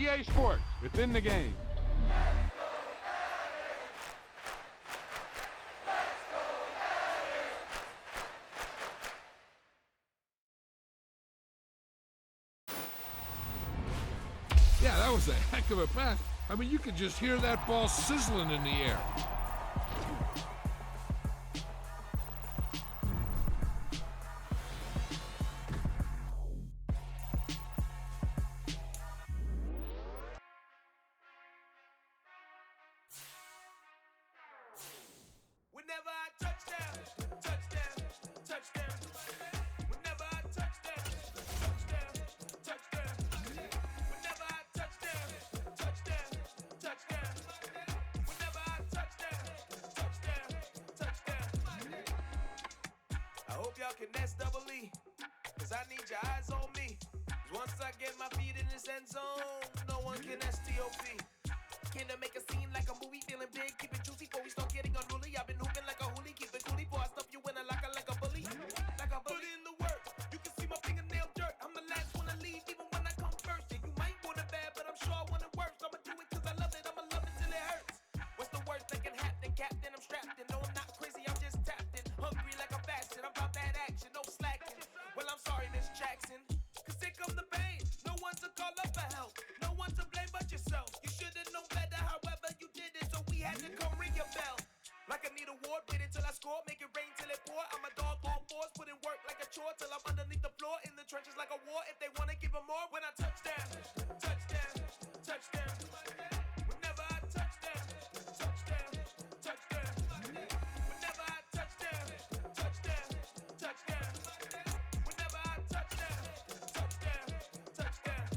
EA Sports, within the game. Yeah, that was a heck of a pass. I mean, you could just hear that ball sizzling in the air. Whenever I touchdown, touchdown, touchdown. Whenever I touchdown, touchdown, touchdown. Whenever I touchdown, touchdown, touchdown. Whenever I touchdown, touchdown, touchdown. I hope y'all can nest double E, cause I need your eyes on me. Cause once I get my feet in this end zone, no one can STOP. Came to make a scene like a movie, feeling big, keep it juicy before we start getting unruly. I've been hooping like a hoolie, keep it coolie before I stuff you in a locker like a bully. Like a bully. Put in the work, you can see my fingernail dirt. I'm the last one to leave, even when I come first. And you might want it bad, but I'm sure I want it worse. I'ma do it cause I love it, I'ma love it till it hurts. What's the worst that can happen, Captain? I'm strapped in, no I'm not crazy, I'm just tapped in. Hungry like I'm fasting, I'm about that action, no slacking. Well I'm sorry, Miss Jackson, cause here come the pain. No one to call up for help, no one to blame but yourself. You should've known better, however you did it, so we had to come ring your bell. Like I need a ward, wait until I score, make it rain till it pour. I'm a dog on force, put in work like a chore till I'm underneath the floor, in the trenches like a war. If they wanna give them more, when I touchdown, touchdown, touchdown. Whenever I touchdown, touchdown, touchdown. Whenever I touchdown, touchdown, touchdown. Whenever I touchdown, touchdown, touchdown.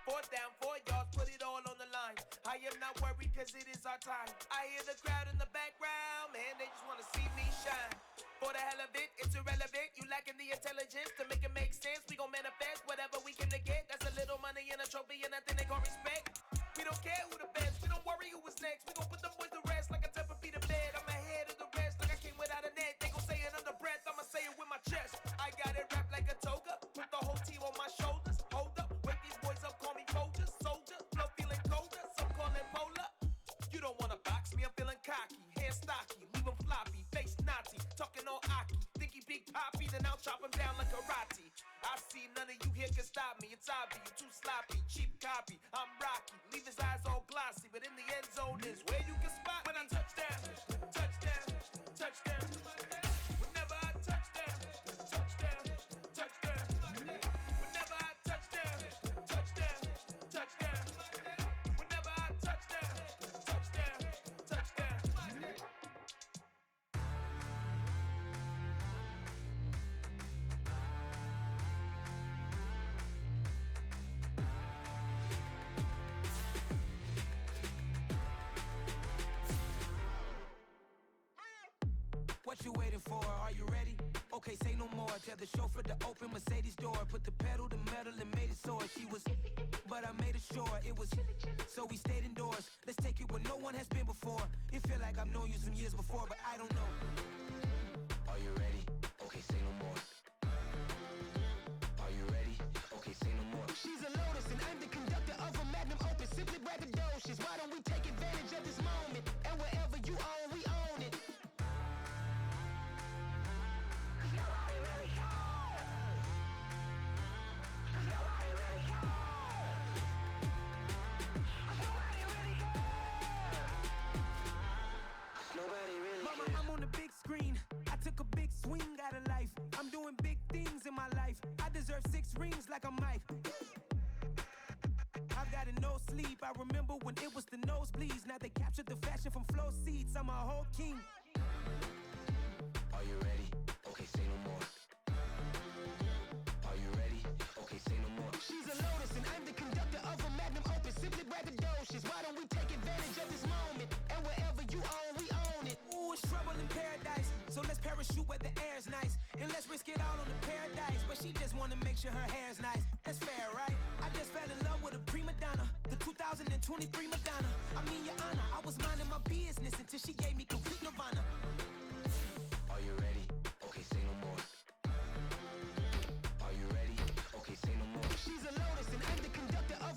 4th down, 4 yards, put it all on the line. I am not worried cause it is our time. I hear the crowd in the background, man, they just wanna see me shine. For the hell of it, it's irrelevant. You lacking the intelligence to make it make sense. We gon' manifest whatever we can to get. That's a little money and a trophy and nothing they gon' respect. We don't care who the best, we don't worry who was next. We gon' put them boys to rest like a Tempur-Pedic bed. I'm ahead of the rest like I came without a net. They gon' say it under breath, I'ma say it with my chest. I got it wrapped like a toga, put the whole team on my shoulders. Hold up, wake these boys up, call me Folger, soldier. Flow feeling colder, some call it polar. You don't wanna box me, I'm feeling cocky. Hair stocky, leave him floppy, face Nazi. Talking all Aki, think he big poppy, then I'll chop him down like karate. I see none of you here can stop me. It's obvious, you too sloppy, cheap copy. I'm Rocky, leave his eyes all glossy, but in the end zone is where you can spot when I touchdown, touchdown, touchdown. Whenever I touchdown, touchdown, touchdown. Whenever I touchdown, touchdown, touchdown. Whenever I touchdown, touchdown, touchdown. What you waiting for? Are you ready? Okay, say no more. Tell the chauffeur to open Mercedes door. Put the pedal to metal and made it soar. She was, but I made it sure it was. So we stayed indoors. Let's take it where no one has been before. It feel like I've known you some years before, but I don't know. Are you ready? Okay, say no more. Are you ready? Okay, say no more. She's a Lotus and I'm the conductor of a Magnum Opus. Simply braggadocious. Why don't we take advantage of this moment? And wherever you own, we own it. Mama, I'm on the big screen. I took a big swing out of life. I'm doing big things in my life. I deserve 6 rings like I'm Mike. I've got no sleep. I remember when it was the nosebleeds. Now they captured the fashion from flow seats. I'm a whole king. Are you ready? Okay, say no more. Are you ready? Okay, say no more. She's a Lotus and I'm the conductor of a Magnum Opus. Simply braggadocious. Why don't we take advantage of this moment? And wherever you own, we own it. Ooh, it's trouble in paradise. So let's parachute where the air's nice. And let's risk it all on the paradise. But she just wanna make sure her hair's nice. That's fair, right? I just fell in love with a prima donna. The 2023 Madonna. I mean, your honor, I was minding my business until she gave me complete nirvana. Are you ready? Okay, say no more. Are you ready? Okay, say no more. She's a Lotus and I'm the conductor of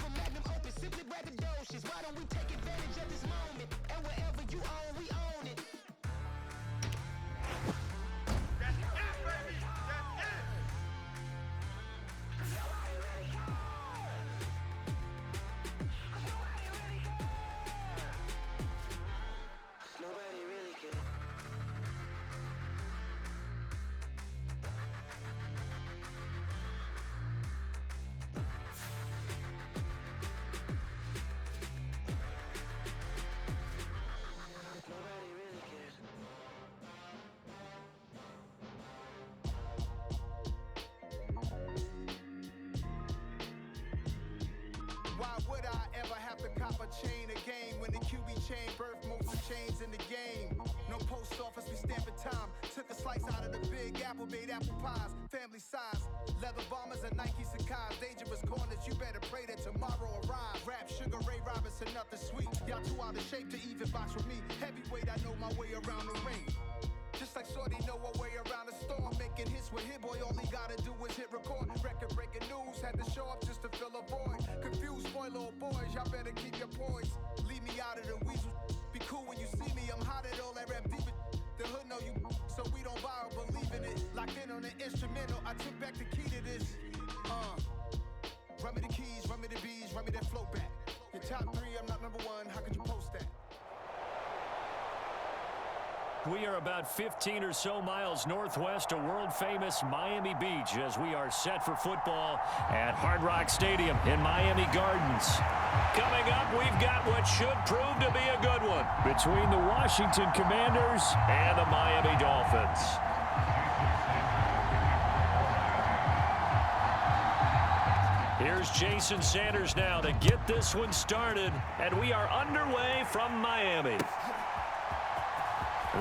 chain a game. When the QB chain birth most of chains in the game. No post office, we stamping time. Took a slice out of the big apple, made apple pies. Family size, leather bombers and Nike Sakai's. Dangerous corners, you better pray that tomorrow arrives. Rap, Sugar Ray Robinson, nothing sweet. Y'all too out of shape to even box with me. Heavyweight, I know my way around the ring. Just like Shorty know her way around the storm. Making hits with Hit Boy, all he gotta do is hit record. Record breaking news, had to show up just to fill a void. Confused, spoil little boys, y'all better keep your poise. Leave me out of the weasel. Be cool when you see me, I'm hot at all that rap deep. The hood know you, so we don't buy or believe in it. Locked in on the instrumental, I took back the key to this. Run me the keys, run me the bees, run me that flow back. Your top 3, I'm not number 1, how could you post that? We are about 15 or so miles northwest of world-famous Miami Beach as we are set for football at Hard Rock Stadium in Miami Gardens. Coming up, we've got what should prove to be a good one between the Washington Commanders and the Miami Dolphins. Here's Jason Sanders now to get this one started, and we are underway from Miami.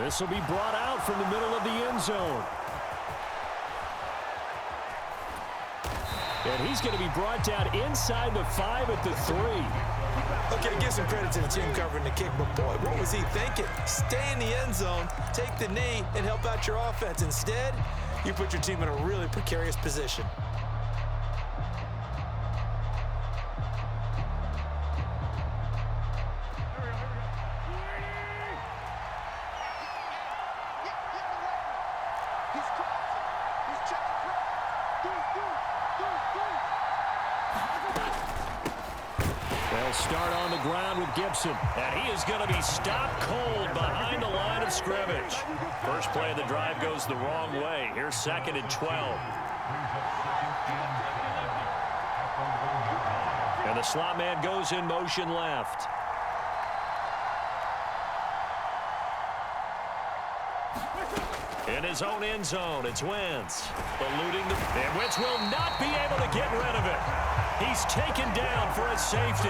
This will be brought out from the middle of the end zone. And he's going to be brought down inside the 5 at the 3. Okay, give some credit to the team covering the kick, but boy, what was he thinking? Stay in the end zone, take the knee, and help out your offense. Instead, you put your team in a really precarious position. Start on the ground with Gibson, and he is going to be stopped cold behind the line of scrimmage. First play of the drive goes the wrong way. Here's 2nd and 12. And the slot man goes in motion left. In his own end zone, it's Wentz. Eluding the... And Wentz will not be able to get rid of it. He's taken down for a safety.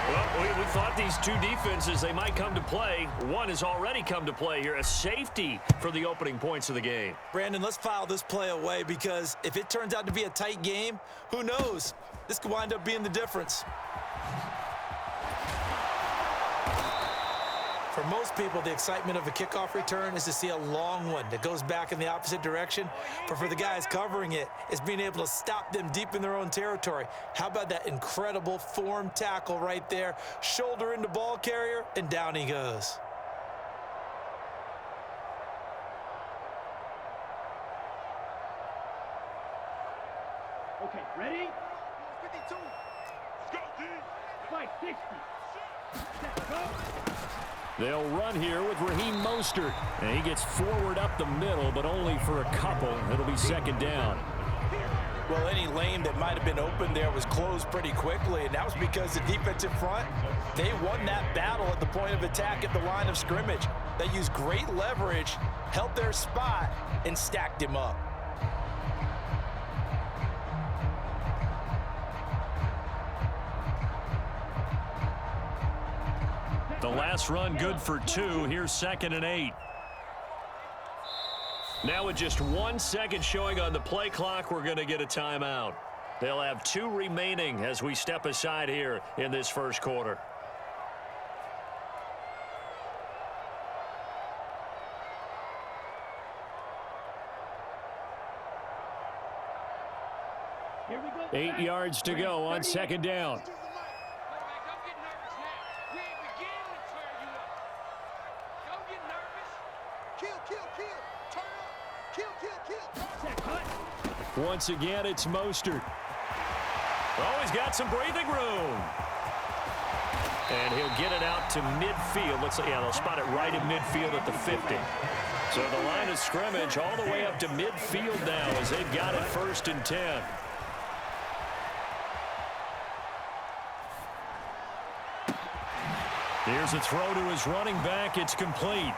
Well, we thought these two defenses, they might come to play. One has already come to play here. A safety for the opening points of the game. Brandon, let's file this play away because if it turns out to be a tight game, who knows? This could wind up being the difference. For most people, the excitement of a kickoff return is to see a long one that goes back in the opposite direction. But for the guys covering it, it's being able to stop them deep in their own territory. How about that incredible form tackle right there? Shoulder into ball carrier, and down he goes. Okay, ready? 52. Let's go, D. Fight 60. Set, go. They'll run here with Raheem Mostert. And he gets forward up the middle, but only for a couple. It'll be 2nd down. Well, any lane that might have been open there was closed pretty quickly, and that was because the defensive front, they won that battle at the point of attack at the line of scrimmage. They used great leverage, held their spot, and stacked him up. The last run good for 2. Here's 2nd and 8. Now with just 1 second showing on the play clock, we're going to get a timeout. They'll have 2 remaining as we step aside here in this first quarter. Here we go. 8 yards to go on 2nd down. Once again, it's Mostert. Oh, he's got some breathing room. And he'll get it out to midfield. Looks like, yeah, they'll spot it right in midfield at the 50. So the line of scrimmage all the way up to midfield now as they've got it 1st and 10. Here's a throw to his running back. It's complete.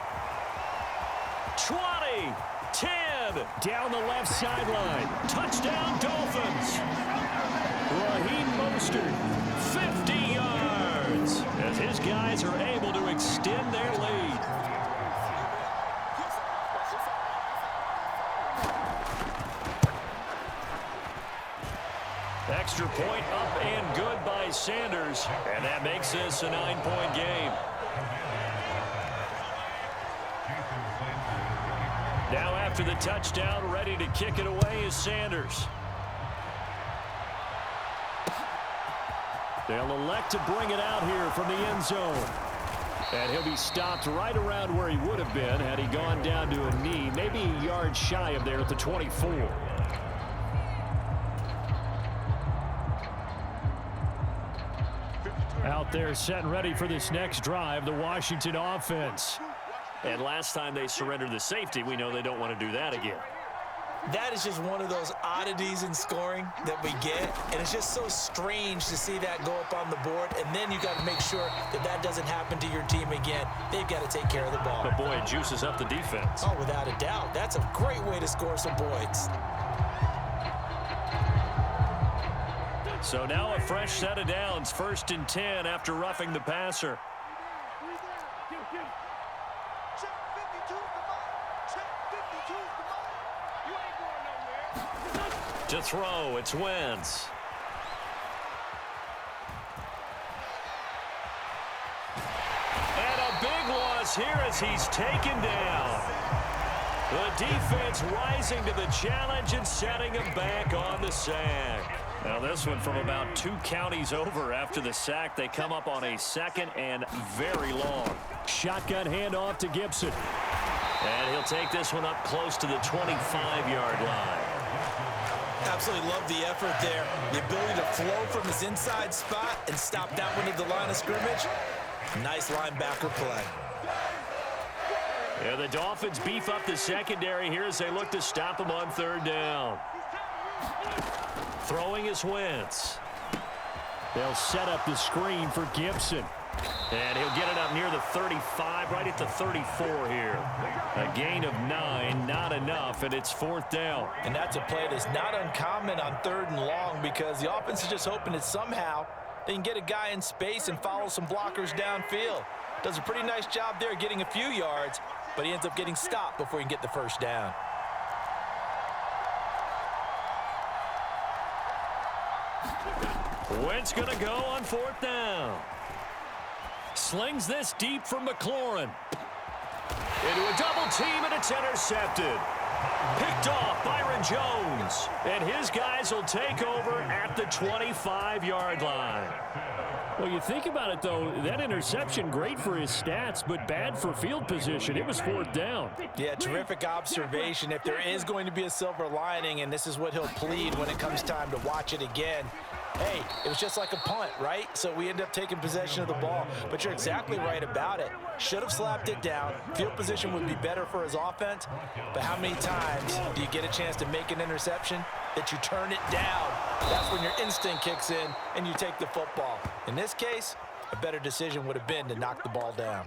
20, 10, down the left sideline. Touchdown, Dolphins. Raheem Mostert, 50 yards. wins as his guys are able to extend their lead. Extra point up and good by Sanders, and that makes this a 9-point game. Now after the touchdown, ready to kick it away is Sanders. They'll elect to bring it out here from the end zone. And he'll be stopped right around where he would have been had he gone down to a knee, maybe a yard shy of there at the 24. Out there set and ready for this next drive, the Washington offense. And last time they surrendered the safety, we know they don't want to do that again. That is just one of those oddities in scoring that we get, and it's just so strange to see that go up on the board, and then you got to make sure that that doesn't happen to your team again. They've got to take care of the ball. But boy, it juices up the defense. Oh, without a doubt. That's a great way to score some points. So now a fresh set of downs, 1st and 10 after roughing the passer. To throw, it's Wentz. And a big loss here as he's taken down. The defense rising to the challenge and setting him back on the sack. Now this one from about 2 counties over after the sack. They come up on a 2nd and very long. Shotgun handoff to Gibson. And he'll take this one up close to the 25-yard line. Absolutely love the effort there. The ability to flow from his inside spot and stop that one at the line of scrimmage. Nice linebacker play. Yeah, the Dolphins beef up the secondary here as they look to stop him on 3rd down. Throwing is Wentz. They'll set up the screen for Gibson. And he'll get it up near the 35, right at the 34 here. A gain of 9, not enough, and it's 4th down. And that's a play that's not uncommon on 3rd and long because the offense is just hoping that somehow they can get a guy in space and follow some blockers downfield. Does a pretty nice job there getting a few yards, but he ends up getting stopped before he can get the 1st down. Wentz going to go on 4th down. Slings this deep from McLaurin. Into a double team, and it's intercepted. Picked off Byron Jones. And his guys will take over at the 25-yard line. Well, you think about it, though, that interception, great for his stats, but bad for field position. It was 4th down. Yeah, terrific observation. If there is going to be a silver lining, and this is what he'll plead when it comes time to watch it again, hey, it was just like a punt, right? So we end up taking possession of the ball. But you're exactly right about it. Should have slapped it down. Field position would be better for his offense. But how many times do you get a chance to make an interception that you turn it down? That's when your instinct kicks in and you take the football. In this case, a better decision would have been to knock the ball down.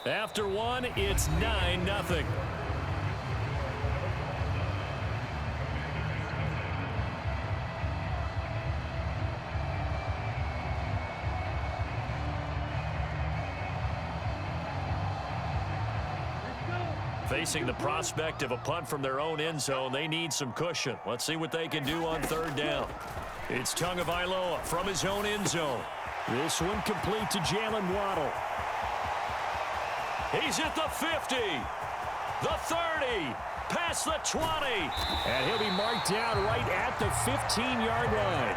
After one, it's 9-0. Facing the prospect of a punt from their own end zone, they need some cushion. Let's see what they can do on 3rd down. It's Tagovailoa from his own end zone. This one complete to Jalen Waddle. He's at the 50, the 30, past the 20, and he'll be marked down right at the 15-yard line.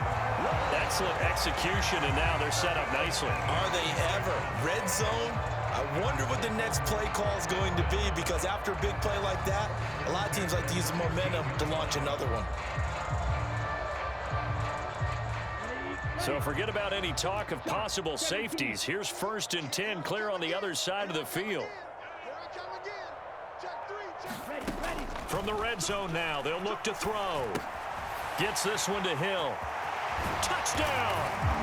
Excellent execution, and now they're set up nicely. Are they ever? Red zone? I wonder what the next play call is going to be, because after a big play like that, a lot of teams like to use the momentum to launch another one. So forget about any talk of possible safeties. Here's 1st and 10, clear on the other side of the field. From the red zone now, they'll look to throw. Gets this one to Hill. Touchdown!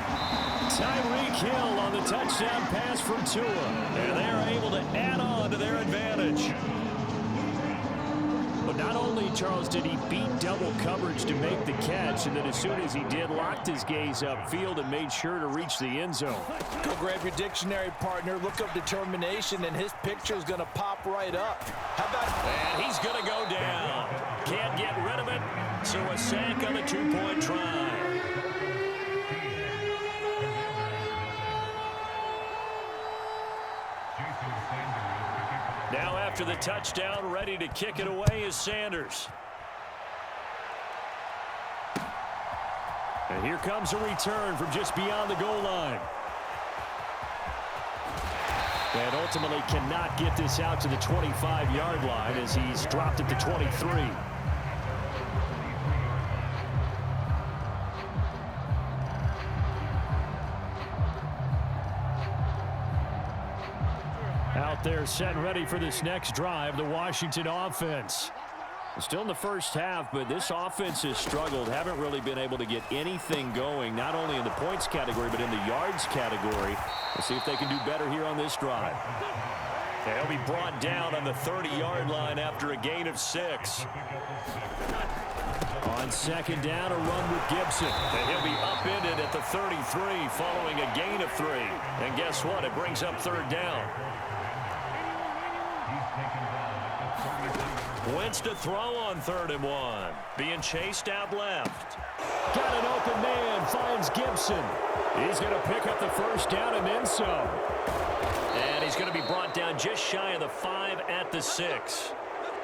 Tyreek Hill on the touchdown pass from Tua. And they are able to add on to their advantage. Well, not only, Charles, did he beat double coverage to make the catch, and then as soon as he did, locked his gaze upfield and made sure to reach the end zone. Go grab your dictionary, partner. Look up determination, and his picture is going to pop right up. How about... And he's going to go down. Can't get rid of it, so a sack on the two-point try. Now after the touchdown, ready to kick it away is Sanders. And here comes a return from just beyond the goal line. And ultimately cannot get this out to the 25-yard line as he's dropped it to 23. Out there set and ready for this next drive, the Washington offense. Still in the first half, but this offense has struggled. Haven't really been able to get anything going, not only in the points category, but in the yards category. Let's see if they can do better here on this drive. They'll be brought down on the 30-yard line after a gain of 6. On second down, a run with Gibson. And he'll be upended at the 33 following a gain of 3. And guess what? It brings up third down. Wentz to throw on 3rd and 1. Being chased out left. Got an open man. Finds Gibson. He's going to pick up the first down and then some. And he's going to be brought down just shy of the 5 at the 6.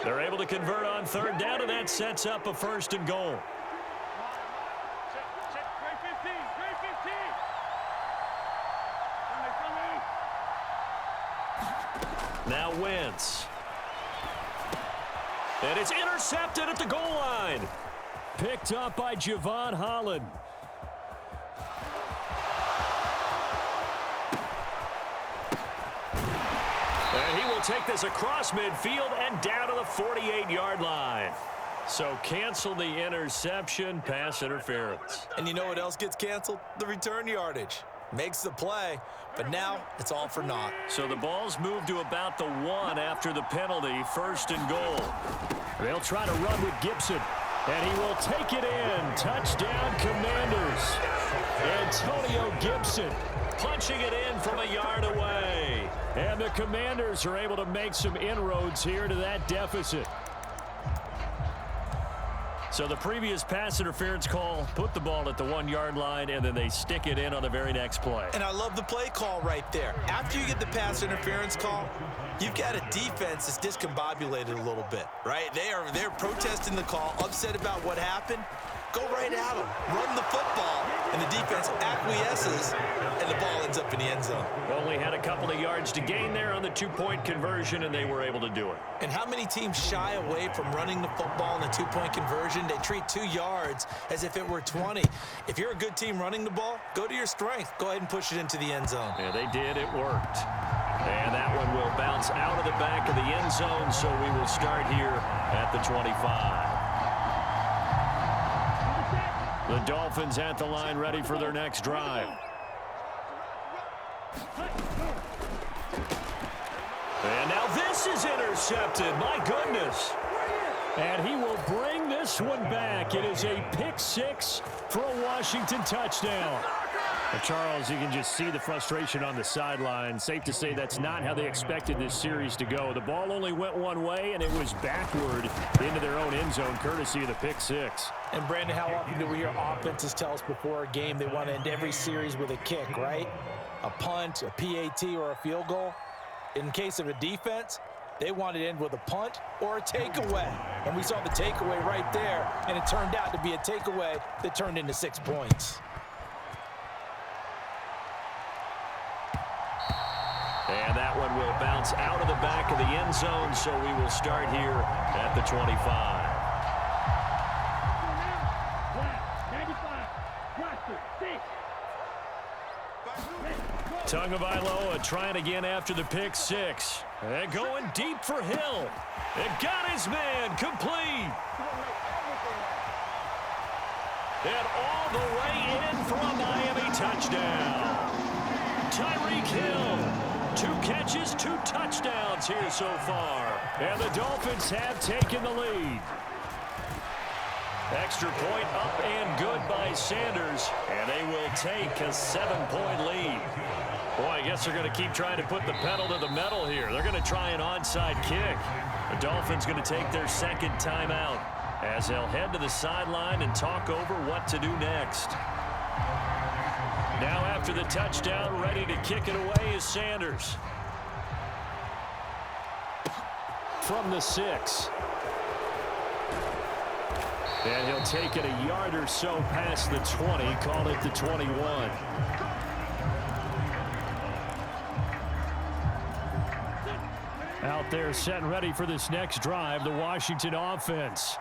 They're able to convert on 3rd down, and that sets up a 1st and goal. Now Wentz. And it's intercepted at the goal line. Picked up by Javon Holland. And he will take this across midfield and down to the 48-yard line. So cancel the interception, pass interference. And you know what else gets canceled? The return yardage. Makes the play, but now it's all for naught. So the ball's moved to about the 1 after the penalty, 1st and goal. They'll try to run with Gibson, and he will take it in. Touchdown, Commanders. Antonio Gibson punching it in from a yard away. And the Commanders are able to make some inroads here to that deficit. So the previous pass interference call put the ball at the 1-yard line, and then they stick it in on the very next play. And I love the play call right there. After you get the pass interference call, you've got a defense that's discombobulated a little bit, right? They're protesting the call, upset about what happened. Go right at them. Run the football, and the defense acquiesces, and the ball ends up in the end zone. Only had a couple of yards to gain there on the 2-point conversion, and they were able to do it. And how many teams shy away from running the football in the 2-point conversion? They treat 2 yards as if it were 20. If you're a good team running the ball, go to your strength. Go ahead and push it into the end zone. Yeah, they did. It worked. And that one will bounce out of the back of the end zone, so we will start here at the 25. The Dolphins at the line, ready for their next drive. And now this is intercepted. My goodness. And he will bring this one back. It is a pick 6 for a Washington touchdown. Well, Charles, you can just see the frustration on the sideline. Safe to say that's not how they expected this series to go. The ball only went one way, and it was backward into their own end zone, courtesy of the pick 6. And, Brandon, how often do we hear offenses tell us before a game they want to end every series with a kick, right? A punt, a PAT, or a field goal. In case of a defense, they want to end with a punt or a takeaway. And we saw the takeaway right there, and it turned out to be a takeaway that turned into 6 points. And that one will bounce out of the back of the end zone, so we will start here at the 25. Tagovailoa trying again after the pick 6. And going deep for Hill. And got his man complete. And all the way in for a Miami touchdown. Tyreek Hill 2 catches, 2 touchdowns here so far. And the Dolphins have taken the lead. Extra point up and good by Sanders, and they will take a 7-point lead. Boy, I guess they're going to keep trying to put the pedal to the metal here. They're going to try an onside kick. The Dolphins going to take their second timeout as they'll head to the sideline and talk over what to do next. Now after the touchdown, ready to kick it away is Sanders. From the 6. And he'll take it a yard or so past the 20, call it the 21. Out there set and ready for this next drive, the Washington offense.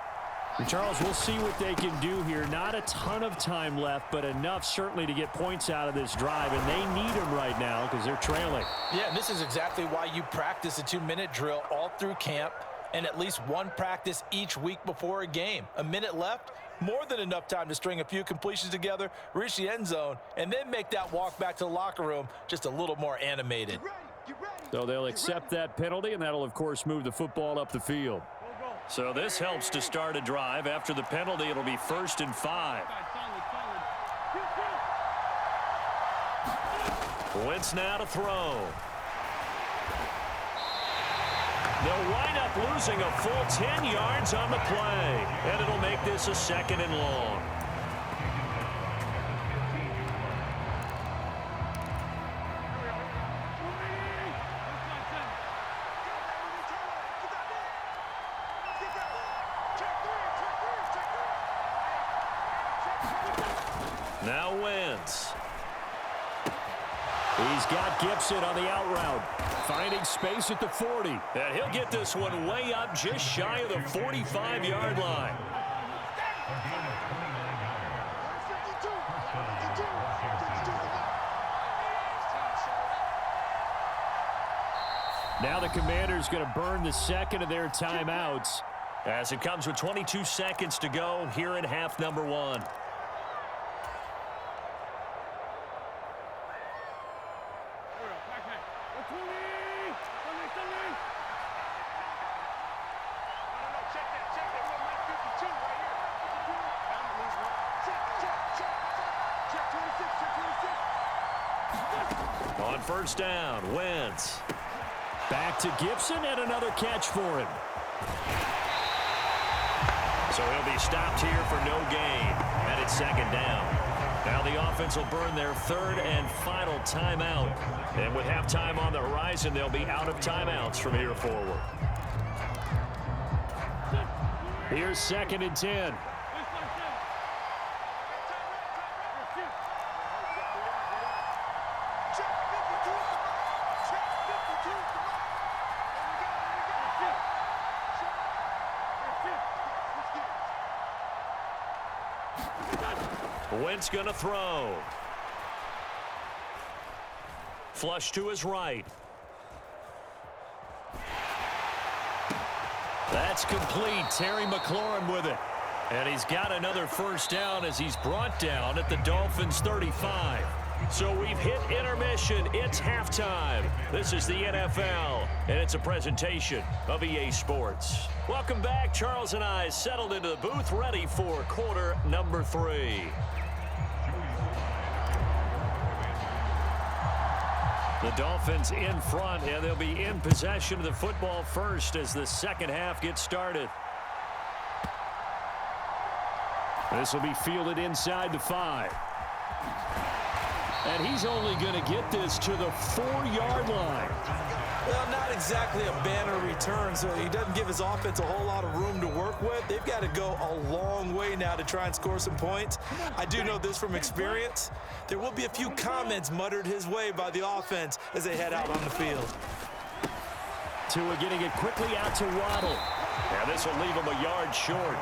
And Charles, we'll see what they can do here. Not a ton of time left, but enough certainly to get points out of this drive, and they need them right now because they're trailing. Yeah, and this is exactly why you practice a 2-minute drill all through camp and at least one practice each week before a game. A minute left, more than enough time to string a few completions together, reach the end zone, and then make that walk back to the locker room just a little more animated. So they'll accept that penalty, and that'll, of course, move the football up the field. So this helps to start a drive. After the penalty, it'll be 1st and 5. Wentz now to throw. They'll wind up losing a full 10 yards on the play, and it'll make this a 2nd and long. Now Wentz. He's got Gibson on the out route, finding space at the 40. And he'll get this one way up just shy of the 45-yard line. Now the Commanders going to burn the second of their timeouts as it comes with 22 seconds to go here in half number 1. On 1st down, Wentz. Back to Gibson and another catch for him. So he'll be stopped here for no gain. And it's 2nd down. Now the offense will burn their 3rd and final timeout. And with halftime on the horizon, they'll be out of timeouts from here forward. Here's 2nd and 10. Wentz gonna throw. Flush to his right. That's complete. Terry McLaurin with it. And he's got another 1st down as he's brought down at the Dolphins' 35. So we've hit intermission. It's halftime. This is the NFL, and it's a presentation of EA Sports. Welcome back. Charles and I settled into the booth, ready for quarter number 3. The Dolphins in front, and they'll be in possession of the football first as the second half gets started. This will be fielded inside the 5. And he's only going to get this to the 4-yard line. Well, not exactly a banner return, so he doesn't give his offense a whole lot of room to work with. They've got to go a long way now to try and score some points. I do know this from experience. There will be a few comments muttered his way by the offense as they head out on the field. Tua getting it quickly out to Waddle. And this will leave him a yard short.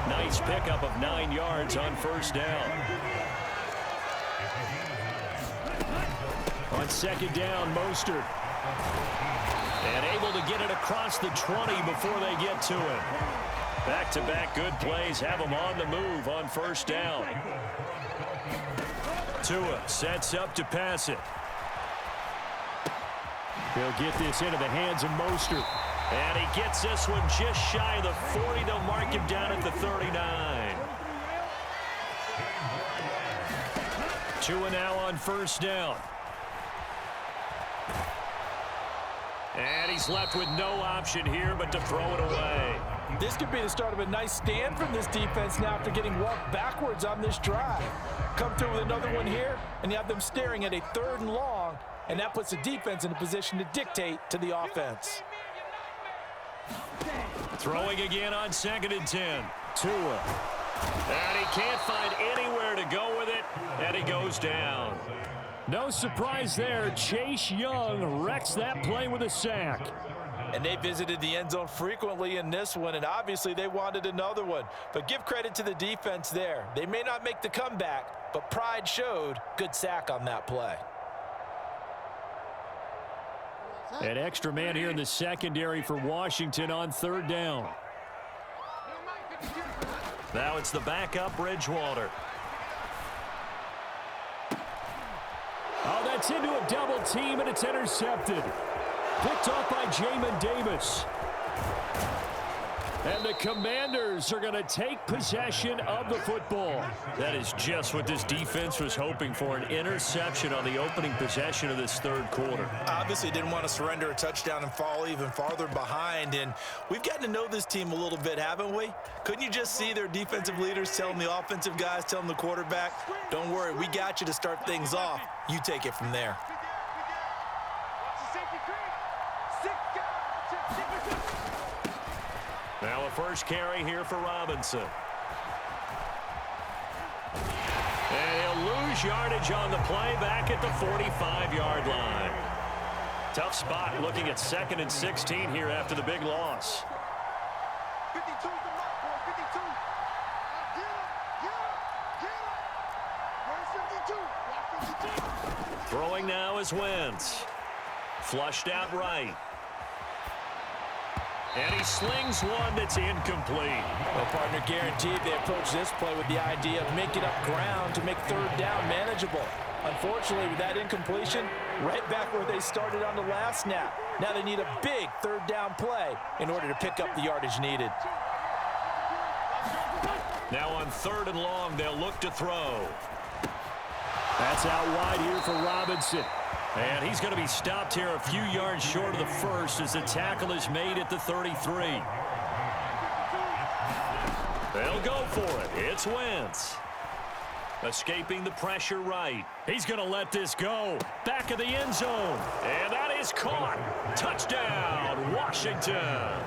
Nice pickup of 9 yards on 1st down. On 2nd down, Mostert. And able to get it across the 20 before they get to it. Back-to-back good plays have them on the move on 1st down. Tua sets up to pass it. He'll get this into the hands of Mostert. And he gets this one just shy of the 40. They'll mark him down at the 39. Tua now on first down. And he's left with no option here but to throw it away. This could be the start of a nice stand from this defense now after getting walked backwards on this drive. Come through with another one here, and you have them staring at a 3rd and long, and that puts the defense in a position to dictate to the offense. Throwing again on 2nd and 10. Tua. And he can't find anywhere to go with it, and he goes down. No surprise there. Chase Young wrecks that play with a sack. And they visited the end zone frequently in this one, and obviously they wanted another one. But give credit to the defense there. They may not make the comeback, but pride showed. Good sack on that play. An extra man here in the secondary for Washington on 3rd down. Now it's the backup, Bridgewater. Oh, that's into a double team, and it's intercepted. Picked off by Jamin Davis. And the Commanders are going to take possession of the football. That is just what this defense was hoping for, an interception on the opening possession of this 3rd quarter. Obviously didn't want to surrender a touchdown and fall even farther behind. And we've gotten to know this team a little bit, haven't we? Couldn't you just see their defensive leaders telling the offensive guys, telling the quarterback, don't worry, we got you to start things off. You take it from there. Now a first carry here for Robinson. And he'll lose yardage on the play back at the 45-yard line. Tough spot looking at 2nd and 16 here after the big loss. 52's the mark, boy. 52. Get up. Where's 52? Throwing now is Wentz. Flushed out right. And he slings one that's incomplete. Well, partner, guaranteed they approach this play with the idea of making up ground to make 3rd down manageable. Unfortunately, with that incompletion, right back where they started on the last snap. Now they need a big 3rd down play in order to pick up the yardage needed. Now on 3rd and long, they'll look to throw. That's out wide here for Robinson. And he's going to be stopped here a few yards short of the first as the tackle is made at the 33. They'll go for it. It's Wentz. Escaping the pressure right. He's going to let this go. Back of the end zone. And that is caught. Touchdown, Washington.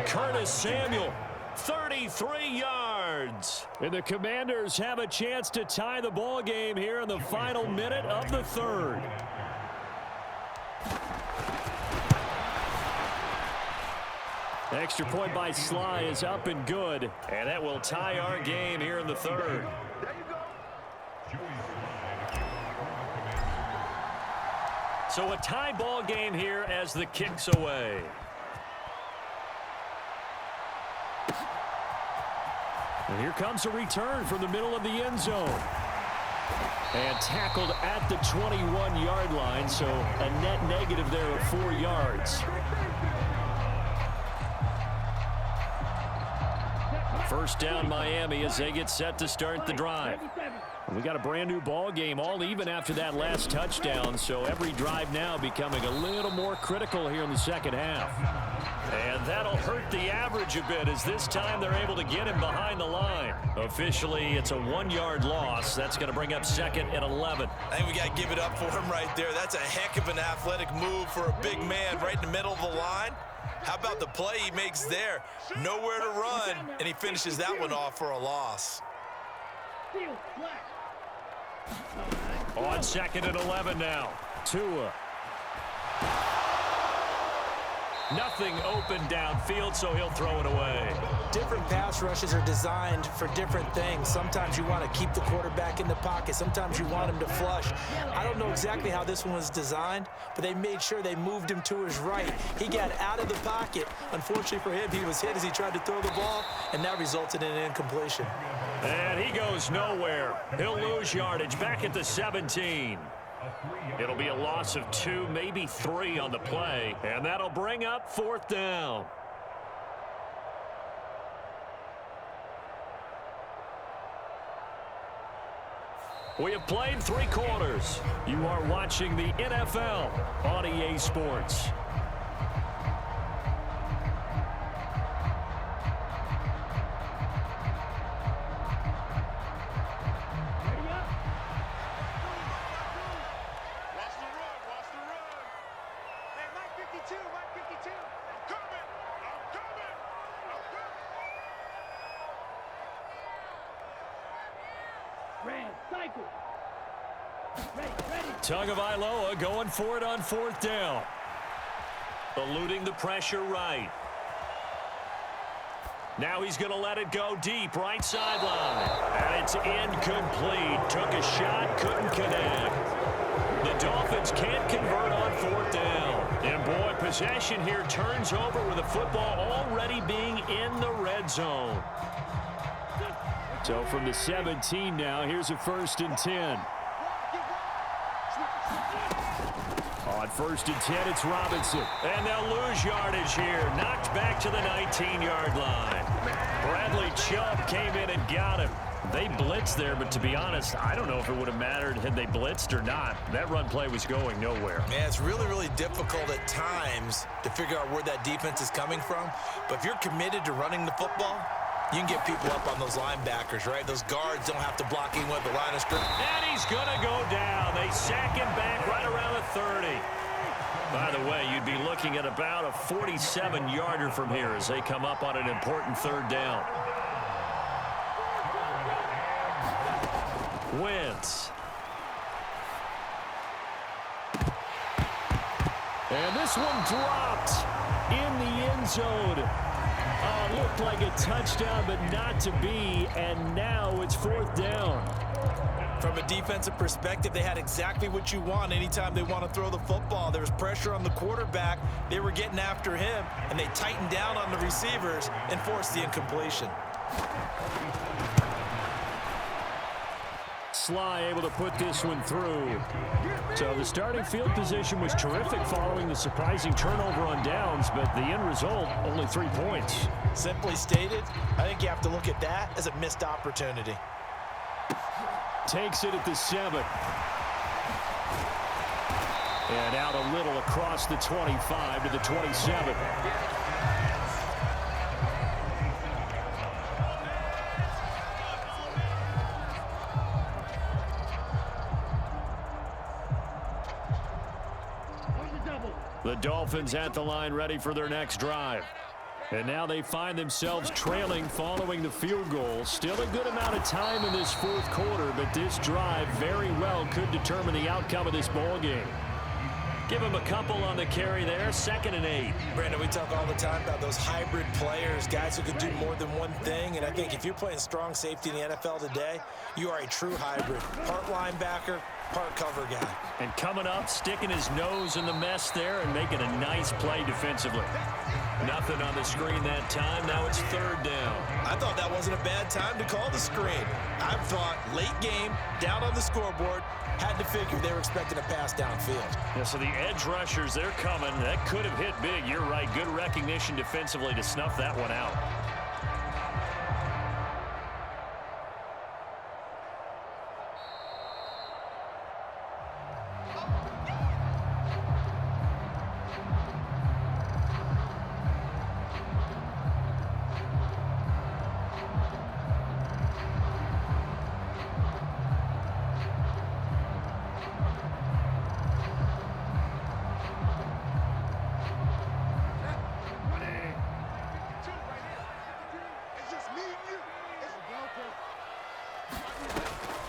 Curtis Samuel, 33 yards. And the Commanders have a chance to tie the ball game here in the final minute of the 3rd. Extra point by Sly is up and good. And that will tie our game here in the 3rd. So a tie ball game here as the kick's away. And here comes a return from the middle of the end zone. And tackled at the 21-yard line, so a net negative there of 4 yards. First down Miami as they get set to start the drive. We got a brand new ball game, all even after that last touchdown, so every drive now becoming a little more critical here in the second half. And that'll hurt the average a bit as this time they're able to get him behind the line. Officially, it's a 1-yard loss. That's going to bring up 2nd and 11. I think we got to give it up for him right there. That's a heck of an athletic move for a big man right in the middle of the line. How about the play he makes there? Nowhere to run, and he finishes that one off for a loss. On 2nd and 11 now. Tua. Nothing open downfield, so he'll throw it away. Different pass rushes are designed for different things. Sometimes you want to keep the quarterback in the pocket. Sometimes you want him to flush. I don't know exactly how this one was designed, but they made sure they moved him to his right. He got out of the pocket. Unfortunately for him, he was hit as he tried to throw the ball, and that resulted in an incompletion. And he goes nowhere. He'll lose yardage back at the 17. It'll be a loss of 2, maybe 3 on the play, and that'll bring up 4th down. We have played 3 quarters. You are watching the NFL on EA Sports. Tagovailoa going for it on 4th down. Eluding the pressure right. Now he's going to let it go deep, right sideline. And it's incomplete. Took a shot, couldn't connect. The Dolphins can't convert on 4th down. And boy, possession here turns over with the football already being in the red zone. So from the 17 now, here's a 1st and 10. On 1st and 10, it's Robinson. And they'll lose yardage here. Knocked back to the 19-yard line. Bradley Chubb came in and got him. They blitzed there, but to be honest, I don't know if it would have mattered had they blitzed or not. That run play was going nowhere. Man, it's really, really difficult at times to figure out where that defense is coming from. But if you're committed to running the football, you can get people up on those linebackers, right? Those guards don't have to block him with the line of scrimmage. And he's going to go down. They sack him back right around the 30. By the way, you'd be looking at about a 47-yarder from here as they come up on an important 3rd down. Wentz. And this one dropped in the end zone. Looked like a touchdown, but not to be, and now it's 4th down. From a defensive perspective, they had exactly what you want anytime they want to throw the football. There was pressure on the quarterback. They were getting after him, and they tightened down on the receivers and forced the incompletion. Sly able to put this one through. So the starting field position was terrific following the surprising turnover on downs, but the end result, only 3 points. Simply stated, I think you have to look at that as a missed opportunity. Takes it at the 7. And out a little across the 25 to the 27. The Dolphins at the line ready for their next drive. And now they find themselves trailing following the field goal. Still a good amount of time in this 4th quarter, but this drive very well could determine the outcome of this ball game. Give him a couple on the carry there, 2nd and 8. Brandon, we talk all the time about those hybrid players, guys who can do more than one thing. And I think if you're playing strong safety in the NFL today, you are a true hybrid. Part linebacker, part cover guy. And coming up, sticking his nose in the mess there and making a nice play defensively. Nothing on the screen that time. Now it's 3rd down. I thought that wasn't a bad time to call the screen. I thought late game, down on the scoreboard, had to figure they were expecting a pass downfield. Yeah, so the edge rushers, they're coming. That could have hit big. You're right. Good recognition defensively to snuff that one out.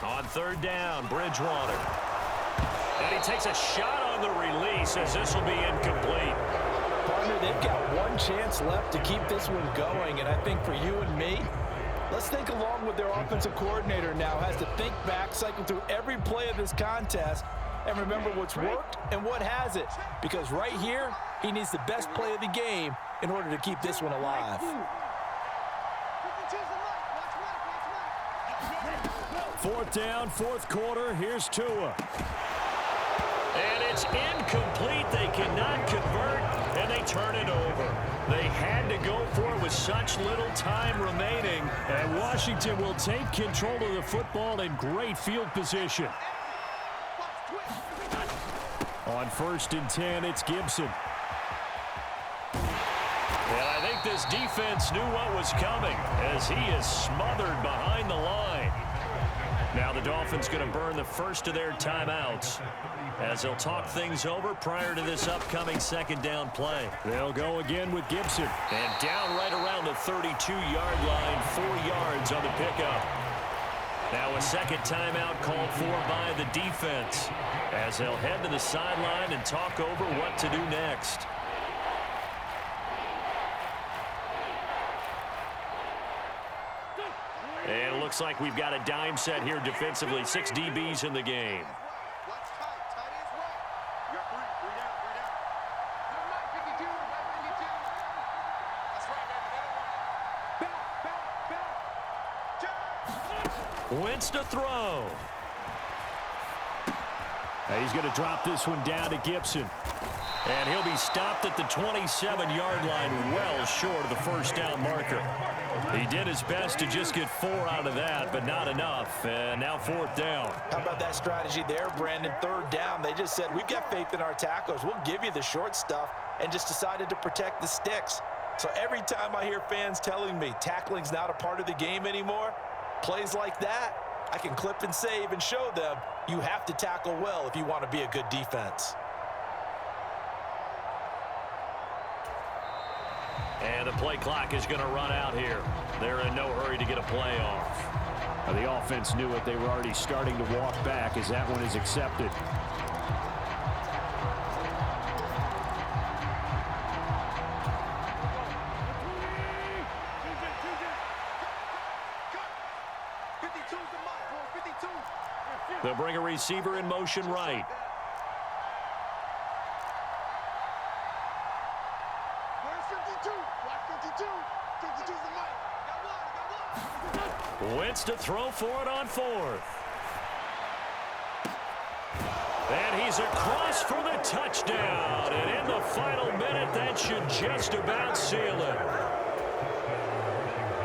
On 3rd down, Bridgewater. And he takes a shot on the release as this will be incomplete. Partner, they've got one chance left to keep this one going, and I think for you and me, let's think along with their offensive coordinator now. Has to think back, cycle through every play of this contest, and remember what's worked and what hasn't. Because right here, he needs the best play of the game in order to keep this one alive. 4th down, 4th quarter. Here's Tua. And it's incomplete. They cannot convert, and they turn it over. They had to go for it with such little time remaining. And Washington will take control of the football in great field position. On 1st and 10, it's Gibson. And I think this defense knew what was coming as he is smothered behind the line. Now the Dolphins going to burn the first of their timeouts as they'll talk things over prior to this upcoming 2nd down play. They'll go again with Gibson. And down right around the 32-yard line, 4 yards on the pickup. Now a 2nd timeout called for by the defense as they'll head to the sideline and talk over what to do next. And it looks like we've got a dime set here defensively. 6 DBs in the game. Wentz to throw. He's going to drop this one down to Gibson. And he'll be stopped at the 27-yard line, well short of the 1st down marker. He did his best to just get 4 out of that, but not enough. And now 4th down. How about that strategy there, Brandon? 3rd down. They just said, we've got faith in our tacklers. We'll give you the short stuff, and just decided to protect the sticks. So every time I hear fans telling me tackling's not a part of the game anymore, plays like that, I can clip and save and show them you have to tackle well if you want to be a good defense. And the play clock is going to run out here. They're in no hurry to get a play off. The offense knew it. They were already starting to walk back as that one is accepted. They'll bring a receiver in motion right. Wentz to throw for it on 4th. And he's across for the touchdown. And in the final minute, that should just about seal it.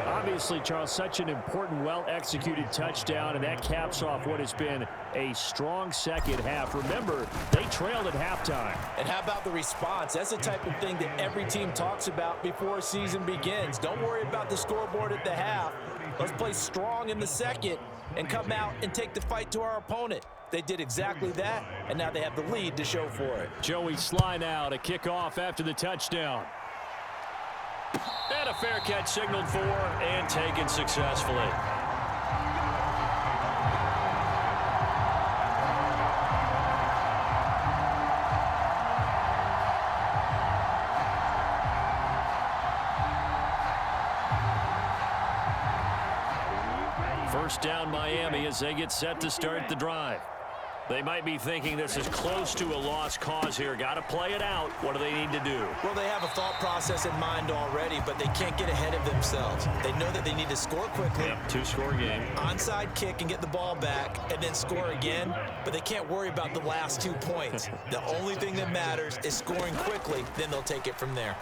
Obviously, Charles, such an important, well-executed touchdown, and that caps off what has been a strong 2nd half. Remember, they trailed at halftime. And how about the response? That's the type of thing that every team talks about before a season begins. Don't worry about the scoreboard at the half. Let's play strong in the 2nd and come out and take the fight to our opponent. They did exactly that, and now they have the lead to show for it. Joey Sly now to kick off after the touchdown. And a fair catch signaled for and taken successfully. First down Miami as they get set to start the drive. They might be thinking this is close to a lost cause here. Got to play it out. What do they need to do? Well, they have a thought process in mind already, but they can't get ahead of themselves. They know that they need to score quickly. Yep, 2-score game. Onside kick and get the ball back and then score again, but they can't worry about the last 2 points. The only thing that matters is scoring quickly, then they'll take it from there.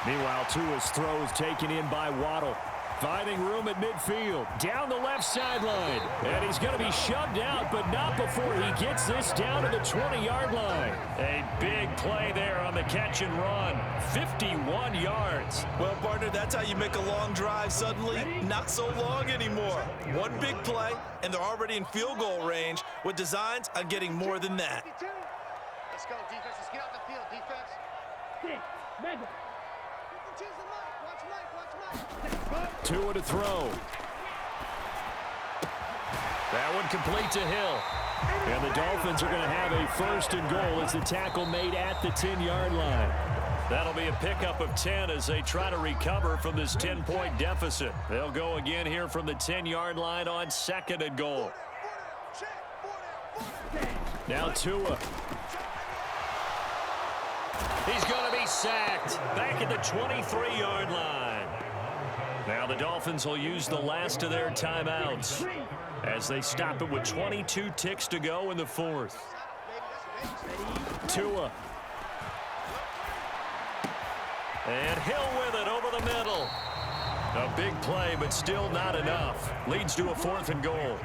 Meanwhile, Tua's throw is taken in by Waddle. Finding room at midfield. Down the left sideline. And he's going to be shoved out, but not before he gets this down to the 20-yard line. A big play there on the catch and run. 51 yards. Well, partner, that's how you make a long drive suddenly not so long anymore. One big play, and they're already in field goal range with designs on getting more than that. Let's go, defense. Let's get out the field, defense. Tua to throw. That one complete to Hill. And the Dolphins are going to have a 1st and goal as the tackle made at the 10-yard line. That'll be a pickup of 10 as they try to recover from this 10-point deficit. They'll go again here from the 10-yard line on 2nd and goal. Now Tua. He's going to be sacked back at the 23-yard line. Now the Dolphins will use the last of their timeouts as they stop it with 22 ticks to go in the fourth. Tua. And Hill with it over the middle. A big play, but still not enough. Leads to a 4th and goal.